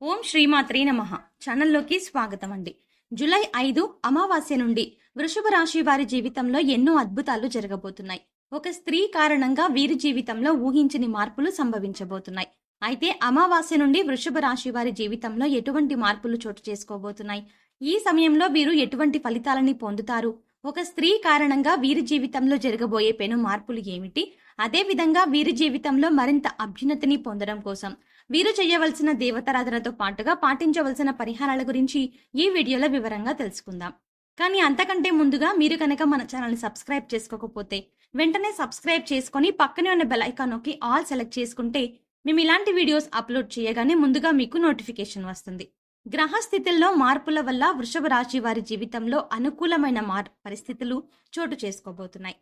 ఓం శ్రీమాత్రే నమః ఛానల్లోకి స్వాగతం అండి. జూలై 5 అమావాస్య నుండి వృషభ రాశి వారి జీవితంలో ఎన్నో అద్భుతాలు జరగబోతున్నాయి. ఒక స్త్రీ కారణంగా వీరి జీవితంలో ఊహించని మార్పులు సంభవించబోతున్నాయి. అయితే అమావాస్య నుండి వృషభ రాశి వారి జీవితంలో ఎటువంటి మార్పులు చోటు చేసుకోబోతున్నాయి? ఈ సమయంలో వీరు ఎటువంటి ఫలితాలని పొందుతారు? ఒక స్త్రీ కారణంగా వీరి జీవితంలో జరగబోయే పెను మార్పులు ఏమిటి? అదేవిధంగా వీరి జీవితంలో మరింత అభ్యున్నతిని పొందడం కోసం వీరు చేయవలసిన దేవతారాధనతో పాటుగా పాటించవలసిన పరిహారాల గురించి ఈ వీడియోలో వివరంగా తెలుసుకుందాం. కానీ అంతకంటే ముందుగా మీరు కనుక మన ఛానల్ని సబ్స్క్రైబ్ చేసుకోకపోతే వెంటనే సబ్స్క్రైబ్ చేసుకొని పక్కనే ఉన్న బెల్ ఐకాన్ నొక్కి ఆల్ సెలెక్ట్ చేసుకుంటే మేము ఇలాంటి వీడియోస్ అప్లోడ్ చేయగానే ముందుగా మీకు నోటిఫికేషన్ వస్తుంది. గ్రహస్థితుల్లో మార్పుల వల్ల వృషభ రాశి వారి జీవితంలో అనుకూలమైన పరిస్థితులు చోటు చేసుకోబోతున్నాయి.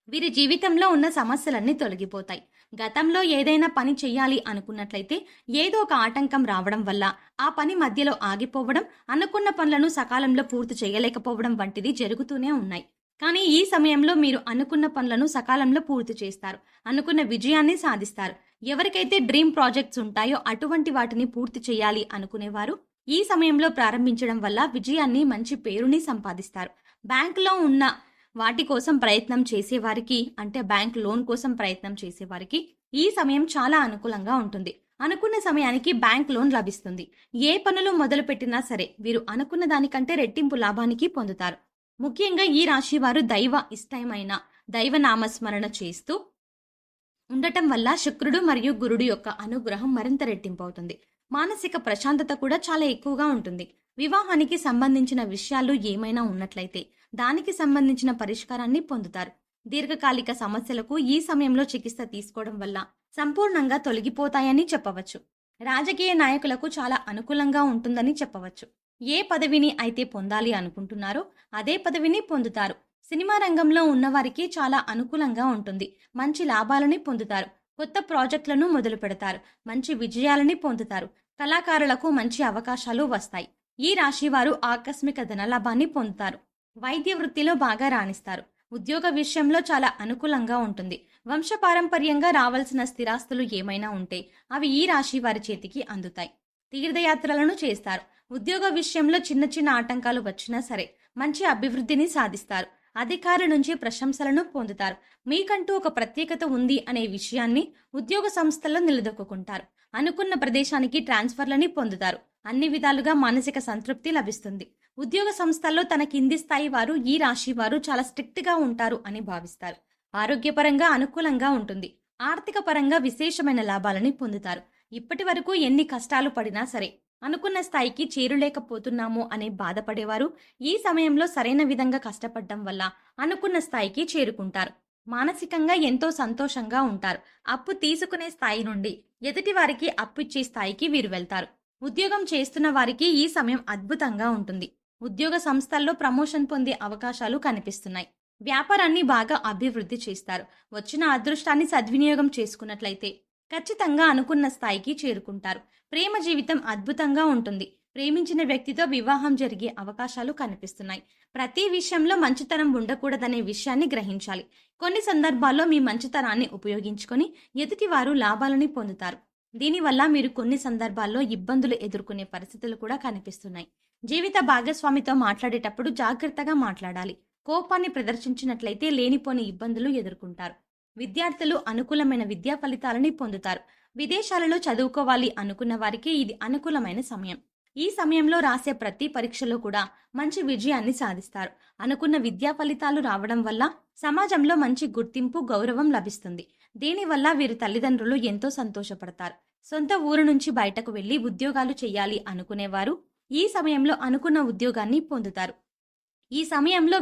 వీరి జీవితంలో ఉన్న సమస్యలన్నీ తొలగిపోతాయి. గతంలో ఏదైనా పని చెయ్యాలి అనుకున్నట్లయితే ఏదో ఒక ఆటంకం రావడం వల్ల ఆ పని మధ్యలో ఆగిపోవడం, అనుకున్న పనులను సకాలంలో పూర్తి చేయలేకపోవడం వంటిది జరుగుతూనే ఉన్నాయి. కానీ ఈ సమయంలో మీరు అనుకున్న పనులను సకాలంలో పూర్తి చేస్తారు, అనుకున్న విజయాన్ని సాధిస్తారు. ఎవరికైతే డ్రీమ్ ప్రాజెక్ట్స్ ఉంటాయో అటువంటి వాటిని పూర్తి చేయాలి అనుకునేవారు ఈ సమయంలో ప్రారంభించడం వల్ల విజయాన్ని, మంచి పేరుని సంపాదిస్తారు. బ్యాంకులో ఉన్న వాటి కోసం ప్రయత్నం చేసేవారికి, అంటే బ్యాంక్ లోన్ కోసం ప్రయత్నం చేసేవారికి ఈ సమయం చాలా అనుకూలంగా ఉంటుంది. అనుకున్న సమయానికి బ్యాంక్ లోన్ లభిస్తుంది. ఏ పనులు మొదలు పెట్టినా సరే వీరు అనుకున్న దానికంటే రెట్టింపు లాభానికి పొందుతారు. ముఖ్యంగా ఈ రాశి వారు ఇష్టమైన దైవ నామస్మరణ చేస్తూ ఉండటం వల్ల శుక్రుడు మరియు గురుడు యొక్క అనుగ్రహం మరింత రెట్టింపు అవుతుంది. మానసిక ప్రశాంతత కూడా చాలా ఎక్కువగా ఉంటుంది. వివాహానికి సంబంధించిన విషయాలు ఏమైనా ఉన్నట్లయితే దానికి సంబంధించిన పరిష్కారాన్ని పొందుతారు. దీర్ఘకాలిక సమస్యలకు ఈ సమయంలో చికిత్స తీసుకోవడం వల్ల సంపూర్ణంగా తొలగిపోతాయని చెప్పవచ్చు. రాజకీయ నాయకులకు చాలా అనుకూలంగా ఉంటుందని చెప్పవచ్చు. ఏ పదవిని అయితే పొందాలి అనుకుంటున్నారో అదే పదవిని పొందుతారు. సినిమా రంగంలో ఉన్నవారికి చాలా అనుకూలంగా ఉంటుంది. మంచి లాభాలని పొందుతారు. కొత్త ప్రాజెక్టులను మొదలు పెడతారు. మంచి విజయాలని పొందుతారు. కళాకారులకు మంచి అవకాశాలు వస్తాయి. ఈ రాశి వారు ఆకస్మిక ధనలాభాన్ని పొందుతారు. వైద్య వృత్తిలో బాగా రాణిస్తారు. ఉద్యోగ విషయంలో చాలా అనుకూలంగా ఉంటుంది. వంశపారంపర్యంగా రావాల్సిన స్థిరాస్తులు ఏమైనా ఉంటే అవి ఈ రాశి వారి చేతికి అందుతాయి. తీర్థయాత్రలను చేస్తారు. ఉద్యోగ విషయంలో చిన్న చిన్న ఆటంకాలు వచ్చినా సరే మంచి అభివృద్ధిని సాధిస్తారు. అధికారుల నుంచి ప్రశంసలను పొందుతారు. మీకంటూ ఒక ప్రత్యేకత ఉంది అనే విషయాన్ని ఉద్యోగ సంస్థల్లో నిలదొక్కుంటారు. అనుకున్న ప్రదేశానికి ట్రాన్స్ఫర్లని పొందుతారు. అన్ని విధాలుగా మానసిక సంతృప్తి లభిస్తుంది. ఉద్యోగ సంస్థల్లో తన కింది స్థాయి వారు ఈ రాశి వారు చాలా స్ట్రిక్ట్ గా ఉంటారు అని భావిస్తారు. ఆరోగ్యపరంగా అనుకూలంగా ఉంటుంది. ఆర్థిక పరంగా విశేషమైన లాభాలని పొందుతారు. ఇప్పటి వరకు ఎన్ని కష్టాలు పడినా సరే అనుకున్న స్థాయికి చేరులేకపోతున్నాము అనే బాధపడేవారు ఈ సమయంలో సరైన విధంగా కష్టపడడం వల్ల అనుకున్న స్థాయికి చేరుకుంటారు. మానసికంగా ఎంతో సంతోషంగా ఉంటారు. అప్పు తీసుకునే స్థాయి నుండి ఎదుటి వారికి అప్పు ఇచ్చే స్థాయికి వీరు వెళ్తారు. ఉద్యోగం చేస్తున్న వారికి ఈ సమయం అద్భుతంగా ఉంటుంది. ఉద్యోగ సంస్థల్లో ప్రమోషన్ పొందే అవకాశాలు కనిపిస్తున్నాయి. వ్యాపారాన్ని బాగా అభివృద్ధి చేస్తారు. వచ్చిన అదృష్టాన్ని సద్వినియోగం చేసుకున్నట్లయితే ఖచ్చితంగా అనుకున్న స్థాయికి చేరుకుంటారు. ప్రేమ జీవితం అద్భుతంగా ఉంటుంది. ప్రేమించిన వ్యక్తితో వివాహం జరిగే అవకాశాలు కనిపిస్తున్నాయి. ప్రతి విషయంలో మంచితనం ఉండకూడదనే విషయాన్ని గ్రహించాలి. కొన్ని సందర్భాల్లో మీ మంచితనాన్ని ఉపయోగించుకొని ఎదుటివారు లాభాలని పొందుతారు. దీనివల్ల మీరు కొన్ని సందర్భాల్లో ఇబ్బందులు ఎదుర్కొనే పరిస్థితులు కూడా కనిపిస్తున్నాయి. జీవిత భాగస్వామితో మాట్లాడేటప్పుడు జాగ్రత్తగా మాట్లాడాలి. కోపాన్ని ప్రదర్శించినట్లయితే లేనిపోని ఇబ్బందులు ఎదుర్కొంటారు. విద్యార్థులు అనుకూలమైన విద్యా ఫలితాలని పొందుతారు. విదేశాలలో చదువుకోవాలి అనుకున్న వారికి ఇది అనుకూలమైన సమయం. ఈ సమయంలో రాసే ప్రతి పరీక్షలో కూడా మంచి విజయాన్ని సాధిస్తారు. అనుకున్న విద్యా ఫలితాలు రావడం వల్ల సమాజంలో మంచి గుర్తింపు, గౌరవం లభిస్తుంది. దీనివల్ల వీరి తల్లిదండ్రులు ఎంతో సంతోషపడతారు. సొంత ఊరు నుంచి బయటకు వెళ్లి ఉద్యోగాలు చేయాలి అనుకునేవారు ఈ సమయంలో అనుకున్న ఉద్యోగాన్ని పొందుతారు. ఈ సమయంలో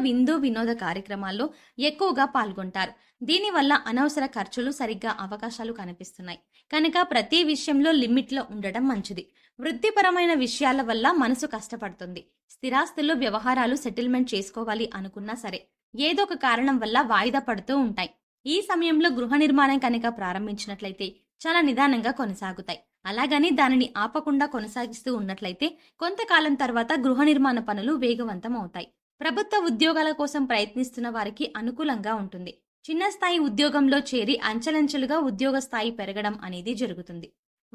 వినోద కార్యక్రమాల్లో ఎక్కువగా పాల్గొంటారు. దీనివల్ల అనవసర ఖర్చులు సరిగ్గా అవకాశాలు కనిపిస్తున్నాయి. కనుక ప్రతి విషయంలో లిమిట్లో ఉండడం మంచిది. వృత్తిపరమైన విషయాల వల్ల మనసు కష్టపడుతుంది. స్థిరాస్తుల్లో వ్యవహారాలు సెటిల్మెంట్ చేసుకోవాలి అనుకున్నా సరే ఏదో ఒక కారణం వల్ల వాయిదా పడుతూ ఉంటాయి. ఈ సమయంలో గృహ నిర్మాణం కనుక ప్రారంభించినట్లయితే చాలా నిదానంగా కొనసాగుతాయి. అలాగని దానిని ఆపకుండా కొనసాగిస్తూ ఉన్నట్లయితే కొంతకాలం తర్వాత గృహ నిర్మాణ పనులు వేగవంతం అవుతాయి. ప్రభుత్వ ఉద్యోగాల కోసం ప్రయత్నిస్తున్న వారికి అనుకూలంగా ఉంటుంది. చిన్న స్థాయి ఉద్యోగంలో చేరి అంచెలంచెలుగా ఉద్యోగ స్థాయి పెరగడం అనేది జరుగుతుంది.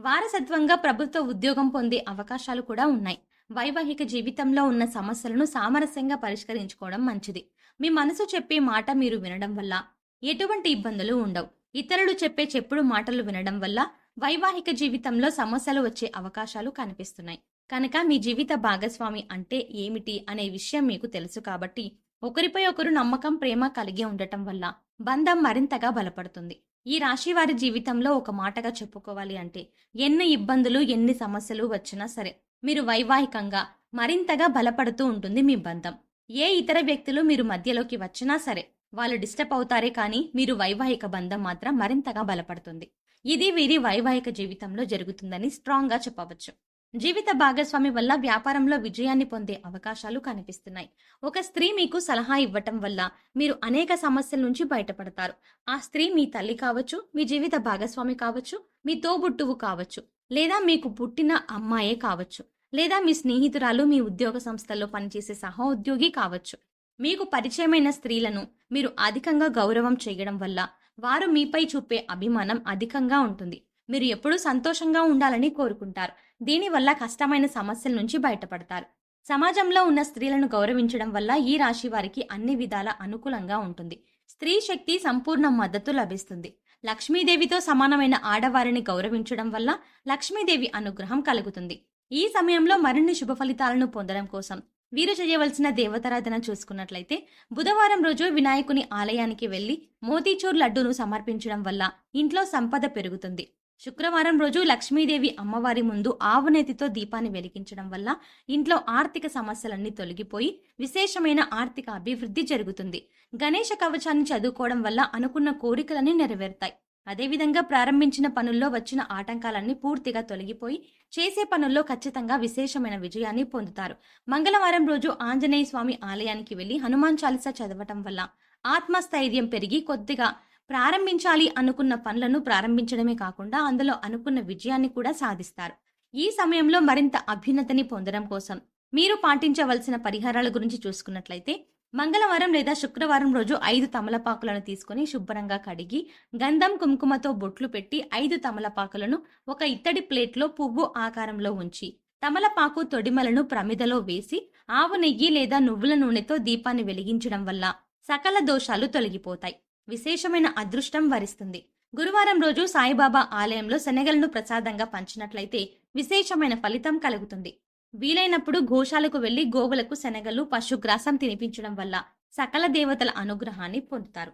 వారసత్వంగా ప్రభుత్వ ఉద్యోగం పొందే అవకాశాలు కూడా ఉన్నాయి. వైవాహిక జీవితంలో ఉన్న సమస్యలను సామరస్యంగా పరిష్కరించుకోవడం మంచిది. మీ మనసు చెప్పే మాట మీరు వినడం వల్ల ఎటువంటి ఇబ్బందులు ఉండవు. ఇతరులు చెప్పే చెప్పుడు మాటలు వినడం వల్ల వైవాహిక జీవితంలో సమస్యలు వచ్చే అవకాశాలు కనిపిస్తున్నాయి. కనుక మీ జీవిత భాగస్వామి అంటే ఏమిటి అనే విషయం మీకు తెలుసు కాబట్టి ఒకరిపై ఒకరు నమ్మకం, ప్రేమ కలిగి ఉండటం వల్ల బంధం మరింతగా బలపడుతుంది. ఈ రాశి వారి జీవితంలో ఒక మాటగా చెప్పుకోవాలి అంటే ఎన్ని ఇబ్బందులు, ఎన్ని సమస్యలు వచ్చినా సరే మీరు వైవాహికంగా మరింతగా బలపడుతూ ఉంటుంది మీ బంధం. ఏ ఇతర వ్యక్తులు మీరు మధ్యలోకి వచ్చినా సరే వాళ్ళు డిస్టర్బ్ అవుతారే కానీ మీరు వైవాహిక బంధం మాత్రం మరింతగా బలపడుతుంది. ఇది వీరి వైవాహిక జీవితంలో జరుగుతుందని స్ట్రాంగ్ గా చెప్పవచ్చు. జీవిత భాగస్వామి వల్ల వ్యాపారంలో విజయాన్ని పొందే అవకాశాలు కనిపిస్తున్నాయి. ఒక స్త్రీ మీకు సలహా ఇవ్వటం వల్ల మీరు అనేక సమస్యల నుంచి బయటపడతారు. ఆ స్త్రీ మీ తల్లి కావచ్చు, మీ జీవిత భాగస్వామి కావచ్చు, మీ తోబుట్టువు కావచ్చు, లేదా మీకు పుట్టిన అమ్మాయే కావచ్చు, లేదా మీ స్నేహితురాలు, మీ ఉద్యోగ సంస్థల్లో పనిచేసే సహోద్యోగి కావచ్చు. మీకు పరిచయమైన స్త్రీలను మీరు అధికంగా గౌరవం చేయడం వల్ల వారు మీపై చూపే అభిమానం అధికంగా ఉంటుంది. మీరు ఎప్పుడూ సంతోషంగా ఉండాలని కోరుకుంటారు. దీనివల్ల కష్టమైన సమస్యల నుంచి బయటపడతారు. సమాజంలో ఉన్న స్త్రీలను గౌరవించడం వల్ల ఈ రాశి వారికి అన్ని విధాల అనుకూలంగా ఉంటుంది. స్త్రీ శక్తి సంపూర్ణ మద్దతు లభిస్తుంది. లక్ష్మీదేవితో సమానమైన ఆడవారిని గౌరవించడం వల్ల లక్ష్మీదేవి అనుగ్రహం కలుగుతుంది. ఈ సమయంలో మరిన్ని శుభ ఫలితాలను పొందడం కోసం వీరు చేయవలసిన దేవతారాధన చూసుకున్నట్లయితే బుధవారం రోజు వినాయకుని ఆలయానికి వెళ్లి మోతీచూర్ లడ్డూను సమర్పించడం వల్ల ఇంట్లో సంపద పెరుగుతుంది. శుక్రవారం రోజు లక్ష్మీదేవి అమ్మవారి ముందు ఆవునేతితో దీపాన్ని వెలిగించడం వల్ల ఇంట్లో ఆర్థిక సమస్యలన్నీ తొలగిపోయి విశేషమైన ఆర్థిక అభివృద్ధి జరుగుతుంది. గణేష కవచాన్ని చదువుకోవడం వల్ల అనుకున్న కోరికలన్నీ నెరవేరుతాయి. అదేవిధంగా ప్రారంభించిన పనుల్లో వచ్చిన ఆటంకాలన్నీ పూర్తిగా తొలగిపోయి చేసే పనుల్లో ఖచ్చితంగా విశేషమైన విజయాన్ని పొందుతారు. మంగళవారం రోజు ఆంజనేయ స్వామి ఆలయానికి వెళ్లి హనుమాన్ చాలీసా చదవటం వల్ల ఆత్మస్థైర్యం పెరిగి కొద్దిగా ప్రారంభించాలి అనుకున్న పనులను ప్రారంభించడమే కాకుండా అందులో అనుకున్న విజయాన్ని కూడా సాధిస్తారు. ఈ సమయంలో మరింత అభ్యున్నతిని పొందడం కోసం మీరు పాటించవలసిన పరిహారాల గురించి చూసుకున్నట్లయితే మంగళవారం లేదా శుక్రవారం రోజు 5 తమలపాకులను తీసుకుని శుభ్రంగా కడిగి గంధం, కుంకుమతో బొట్లు పెట్టి 5 తమలపాకులను ఒక ఇత్తడి ప్లేట్లో పువ్వు ఆకారంలో ఉంచి తమలపాకు తొడిమలను ప్రమిదలో వేసి ఆవు నెయ్యి లేదా నువ్వుల నూనెతో దీపాన్ని వెలిగించడం వల్ల సకల దోషాలు తొలగిపోతాయి. విశేషమైన అదృష్టం వరిస్తుంది. గురువారం రోజు సాయిబాబా ఆలయంలో శనగలను ప్రసాదంగా పంచినట్లయితే విశేషమైన ఫలితం కలుగుతుంది. వీలైనప్పుడు గోశాలకు వెళ్లి గోవులకు శనగలు, పశుగ్రాసం తినిపించడం వల్ల సకల దేవతల అనుగ్రహాన్ని పొందుతారు.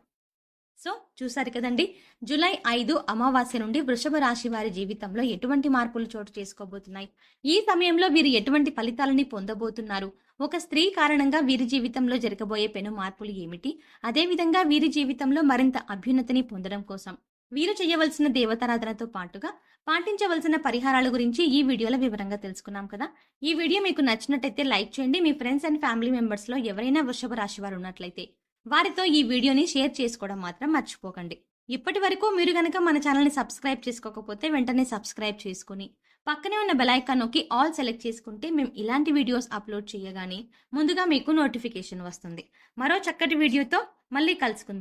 సో చూసారు కదండి, జూలై 5 అమావాస్య నుండి వృషభ రాశి వారి జీవితంలో ఎటువంటి మార్పులు చోటు చేసుకోబోతున్నాయి, ఈ సమయంలో వీరు ఎటువంటి ఫలితాలని పొందబోతున్నారు, ఒక స్త్రీ కారణంగా వీరి జీవితంలో జరగబోయే పెను మార్పులు ఏమిటి, అదేవిధంగా వీరి జీవితంలో మరింత అభ్యున్నతిని పొందడం కోసం వీరు చేయవలసిన దేవతారాధనతో పాటుగా పాటించవలసిన పరిహారాల గురించి ఈ వీడియోలో వివరంగా తెలుసుకున్నాం కదా. ఈ వీడియో మీకు నచ్చినట్టయితే లైక్ చేయండి. మీ ఫ్రెండ్స్ అండ్ ఫ్యామిలీ మెంబర్స్ లో ఎవరైనా వృషభ రాశి వారు ఉన్నట్లయితే వారితో ఈ వీడియోని షేర్ చేసుకోవడం మాత్రం మర్చిపోకండి. ఇప్పటి వరకు మీరు గనక మన ఛానల్ని సబ్స్క్రైబ్ చేసుకోకపోతే వెంటనే సబ్స్క్రైబ్ చేసుకుని పక్కనే ఉన్న బెల్ ఐకాన్ నొక్కి ఆల్ సెలెక్ట్ చేసుకుంటే మేము ఇలాంటి వీడియోస్ అప్లోడ్ చేయగానే ముందుగా మీకు నోటిఫికేషన్ వస్తుంది. మరో చక్కటి వీడియోతో మళ్ళీ కలుసుకుందాం.